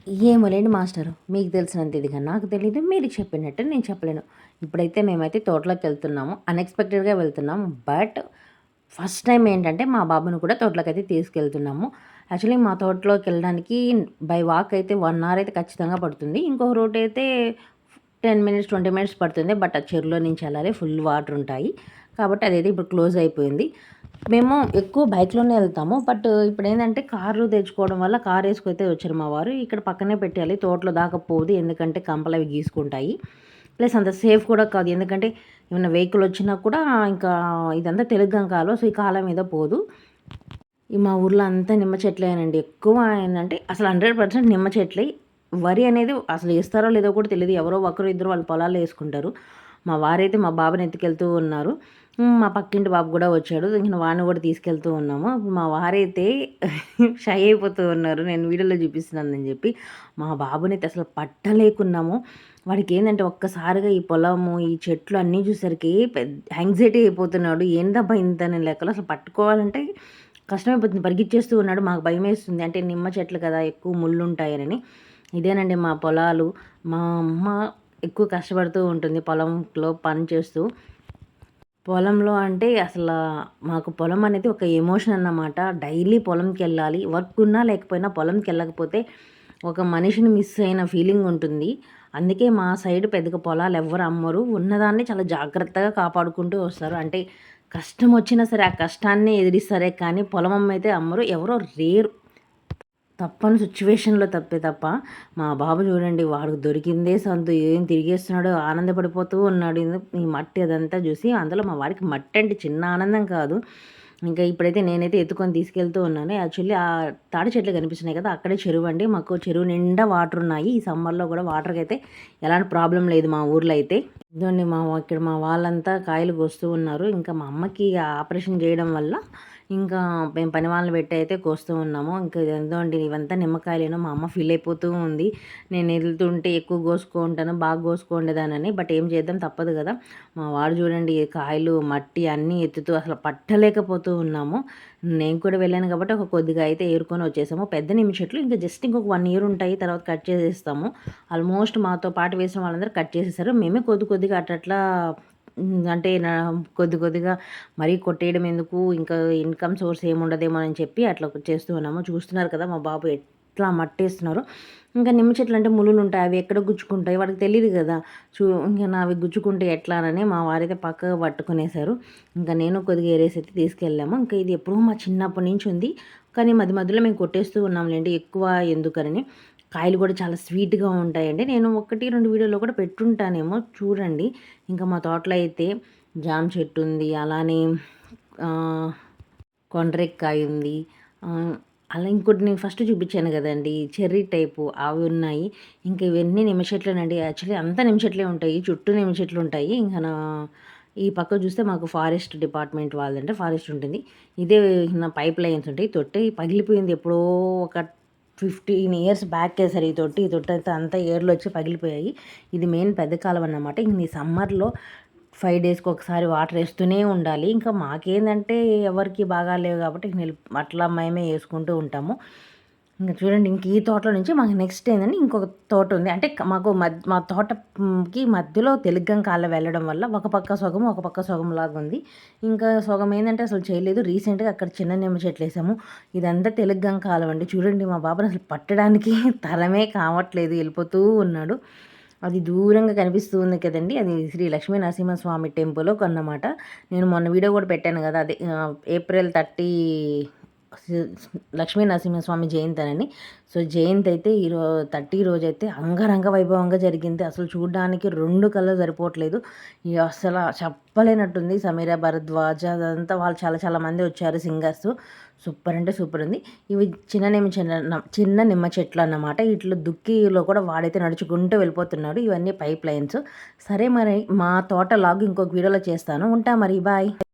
ఏమోలేండి master. మీకు తెలిసినంత ఇదిగా నాకు తెలీదు. మీరు చెప్పినట్టు నేను చెప్పలేను. ఇప్పుడైతే మేమైతే తోటలోకెళ్తున్నాము. అన్‌ఎక్స్‌పెక్టెడ్‌గా వెళ్తున్నాము. బట్ ఫస్ట్ టైమ్ ఏంటంటే మా బాబుని కూడా తోటలోకైతే తీసుకెళ్తున్నాము. యాక్చువల్లీ మా తోటలోకెళ్ళడానికి బై వాక్ అయితే 1 అవర్ అయితే ఖచ్చితంగా పడుతుంది. ఇంకొక రూట్ అయితే 10 మినిట్స్, 20 మినిట్స్ పడుతుంది. బట్ ఆ చెరువులో నుంచి వెళ్ళాలి. ఫుల్ వాటర్ ఉంటాయి. కాబట్టి అదైతే ఇప్పుడు క్లోజ్ అయిపోయింది. మేము ఎక్కువ బైక్‌లోనే వెళ్తాము. బట్ ఇప్పుడేందంటే కారు తెచ్చుకోవడం వల్ల కారేసుకైతే వచ్చారు మా వారు. ఇక్కడ పక్కనే పెట్టేయాలి. తోటలో దాకా పోదు. ఎందుకంటే కంపలవి గీసుకుంటాయి. ప్లస్ అంత సేఫ్ కూడా కాదు. ఎందుకంటే ఏమన్నా వెహికల్ వచ్చినా కూడా ఇంకా ఇదంతా తెలుగం కాలువ. సో, ఈ కాలువ మీద పోదు. ఈ మా ఊర్లో అంతా నిమ్మ చెట్లేనండి. ఎక్కువ ఏందంటే అసలు 100% నిమ్మ చెట్లే. వరి అనేది అసలు ఏస్తారో లేదో కూడా తెలీదు. ఎవరో ఒకరు ఇద్దరు వాళ్ళ పొలాల్లో ఏసుకుంటారు. మా వారైతే మా బాబుని ఎత్తుకెళ్తూ ఉన్నారు. మా పక్కింటి బాబు కూడా వచ్చాడు. ఇంక వాడిని కూడా తీసుకెళ్తూ ఉన్నాము. మా వారైతే షై అయిపోతూ ఉన్నారు. నేను వీడియోలో చూపిస్తున్నానని చెప్పి. మా బాబునైతే అసలు పట్టలేకున్నాము. వాడికేందంటే ఒక్కసారిగా ఈ పొలము, ఈ చెట్లు అన్నీ చూసేసరికి యాంగ్జైటీ అయిపోతున్నాడు. ఏందబ్బా ఇంతని లెక్కలో అసలు పట్టుకోవాలంటే కష్టమైపోతుంది. పరిగెత్తేస్తూ ఉన్నాడు. మాకు భయమేస్తుంది. అంటే నిమ్మ చెట్లు కదా! ఎక్కువ ముళ్ళుంటాయనని. ఇదేనండి మా పొలాలు. మా అమ్మ ఎక్కువ కష్టపడుతూ ఉంటుంది పొలంలో పని చేస్తూ. పొలంలో అంటే మాకు పొలం అనేది ఒక ఎమోషన్ అన్నమాట. డైలీ పొలంకెళ్ళాలి. వర్క్ ఉన్నా లేకపోయినా పొలంకెళ్ళకపోతే ఒక మనిషిని మిస్ అయిన ఫీలింగ్ ఉంటుంది. అందుకే మా సైడ్ పెద్దగా పొలాలు ఎవ్వరు అమ్మరు. ఉన్నదాన్ని చాలా జాగ్రత్తగా కాపాడుకుంటూ వస్తారు. అంటే కష్టం వచ్చినా సరే ఆ కష్టాన్ని ఎదిరిస్తారే కానీ పొలం అమ్మయితే అమ్మరు. ఎవరో రేర్ తప్పని సిచ్యువేషన్‌లో తప్ప మా బాబు చూడండి వాడికి దొరికిందే సందు ఏం తిరిగేస్తున్నాడో ఆనందపడిపోతూ ఉన్నాడు. ఈ మట్టి అదంతా చూసి అందులో మా వాడికి మట్టి అంటే చిన్న ఆనందం కాదు. ఇంకా ఇప్పుడైతే నేనైతే ఎత్తుకొని తీసుకెళ్తూ ఉన్నాను. యాక్చువల్లీ ఆ తాడి చెట్లు కనిపిస్తున్నాయి కదా! అక్కడే చెరువండి. మాకు చెరువు నిండా వాటర్ ఉన్నాయి. ఈ సమ్మర్‌లో కూడా వాటర్‌కైతే ఎలాంటి ప్రాబ్లమ్ లేదు మా ఊర్లో అయితే. ఇదిగోండి ఇక్కడ మా వాళ్ళంతా కాయలు కోస్తూ ఉన్నారు. ఇంకా మా అమ్మకి ఆపరేషన్ చేయడం వల్ల ఇంకా మేము పని వాళ్ళని పెట్టి అయితే కోస్తూ ఉన్నాము. ఇంకా ఇదేంటోండి ఇవంతా నిమ్మకాయలేనో మా అమ్మ ఫీల్ అయిపోతూ ఉంది. నేను వెళ్తుంటే ఎక్కువ కోసుకుంటాను, బాగా కోసుకుండేదానని. బట్ ఏం చేద్దాం తప్పదు కదా! మా వాడు చూడండి కాయలు, మట్టి అన్నీ ఎత్తుతూ అసలు పట్టలేకపోతూ ఉన్నాము. నేను కూడా వెళ్ళాను కాబట్టి ఒక కొద్దిగా అయితే ఏరుకొని వచ్చేసాము. పెద్ద నిమ్మ చెట్లు ఇంకా జస్ట్ ఇంకొక 1 ఇయర్ ఉంటాయి. తర్వాత కట్ చేసేస్తాము. ఆల్మోస్ట్ మాతో పాటు వేసిన వాళ్ళందరూ కట్ చేసేసారు. మేమే కొద్ది కొద్దిగా అట్లా అంటే కొద్ది కొద్దిగా మరీ కొట్టేయడం ఎందుకు, ఇంకా ఇన్‌కమ్ సోర్స్ ఏముండదేమో అని చెప్పి అట్లా చేస్తూ ఉన్నాము. చూస్తున్నారు కదా మా బాబు ఎట్లా మట్టేస్తున్నారో. ఇంకా నిమ్మ చెట్లు అంటే ముల్లులుంటాయి. అవి ఎక్కడ గుచ్చుకుంటాయి వాడికి తెలీదు కదా! ఇంక నావి గుచ్చుకుంటే ఎట్లా మా వారైతే పక్కగా పట్టుకునేసారు. ఇంకా నేను కొద్దిగా ఏరేసి అయితే తీసుకెళ్ళాము. ఇంకా ఇది ఎప్పుడో మా చిన్నప్పటి నుంచి ఉంది. కానీ మధ్య మధ్యలో మేము కొట్టేస్తూ ఉన్నాంలెండి. ఎక్కువ ఎందుకని. కాయలు కూడా చాలా స్వీట్‌గా ఉంటాయండి. నేను 1, 2 వీడియోలో కూడా పెట్టుంటానేమో చూడండి. ఇంకా మా తోటలో అయితే జామ చెట్టు ఉంది. అలానే ఆహ్, కొండ్రెక్కాయ ఉంది. అలా ఇంకోటి నేను ఫస్ట్ చూపించాను కదండీ! చెర్రీ టైపు అవి ఉన్నాయి. ఇంకా ఇవన్నీ నిమ్మ చెట్లేనండి. యాక్చువల్లీ అంతా నిమ్మ చెట్లే ఉంటాయి. చుట్టూ నిమ్మ చెట్లు ఉంటాయి. ఇంకా ఈ పక్క చూస్తే మాకు ఫారెస్ట్ డిపార్ట్మెంట్ వాళ్ళదంటే ఫారెస్ట్ ఉంటుంది. ఇదే నా పైప్ లైన్స్ ఉంటాయి. తొట్టి పగిలిపోయింది ఎప్పుడో ఒక 15 ఇయర్స్ బ్యాక్ ఏసారు ఈ తొట్టి. ఈ తొట్టి అయితే అంతా ఏర్లొచ్చి పగిలిపోయాయి. ఇది మెయిన్ పెద్ద కాలువ అన్నమాట. ఇంక ఈ సమ్మర్‌లో 5 డేస్‌కి ఒకసారి వాటర్ ఏస్తూనే ఉండాలి. ఇంకా మాకేందంటే ఎవరికీ బాగాలేవు కాబట్టి అట్లా మేమే ఏసుకుంటూ ఉంటాము. ఇంక చూడండి ఇంక ఈ తోటలో నుంచి మాకు నెక్స్ట్ ఏందంటే ఇంకొక తోట ఉంది. అంటే మాకు మా తోటకి మధ్యలో తెలుగం కాలువ వెళ్ళడం వల్ల ఒక పక్క సగం, ఒక పక్క సగంలాగా ఉంది. ఇంకా సగం ఏందంటే అసలు చేయలేదు. రీసెంట్‌గా అక్కడ చిన్న నిమ్మ చెట్లేసాము. ఇదంతా తెలుగం కాలువ అండి. చూడండి మా బాబుని అసలు పట్టడానికి తరమే కావట్లేదు. వెళ్ళిపోతూ ఉన్నాడు. అది దూరంగా కనిపిస్తూ ఉంది కదండీ! అది శ్రీ లక్ష్మీ నరసింహస్వామి టెంపుల్ అన్నమాట. నేను మొన్న వీడియో కూడా పెట్టాను కదా! అదే ఏప్రిల్ 30 సి లక్ష్మీ నరసింహస్వామి జయంతి. సో, జయంతి అయితే 30 రోజైతే అంగరంగ వైభవంగా జరిగింది. అసలు చూడ్డానికి 2 కళ్ళు సరిపోవట్లేదు. అసల చెప్పలేనట్టుంది. సమీరా భరద్వాజ్ అదంతా వాళ్ళు చాలా చాలా మంది వచ్చారు సింగర్స్. సూపర్ అంటే సూపర్ ఉంది. ఇవి చిన్న నిమ్మ చెట్లు అన్నమాట. ఇట్లా దుక్కిలో కూడా వాడైతే నడుచుకుంటూ వెళ్ళిపోతున్నాడు. ఇవన్నీ పైప్ లైన్స్. సరే మరి మా తోట లాగ్ ఇంకొక వీడియోలో చేస్తాను. ఉంటా మరి బాయ్.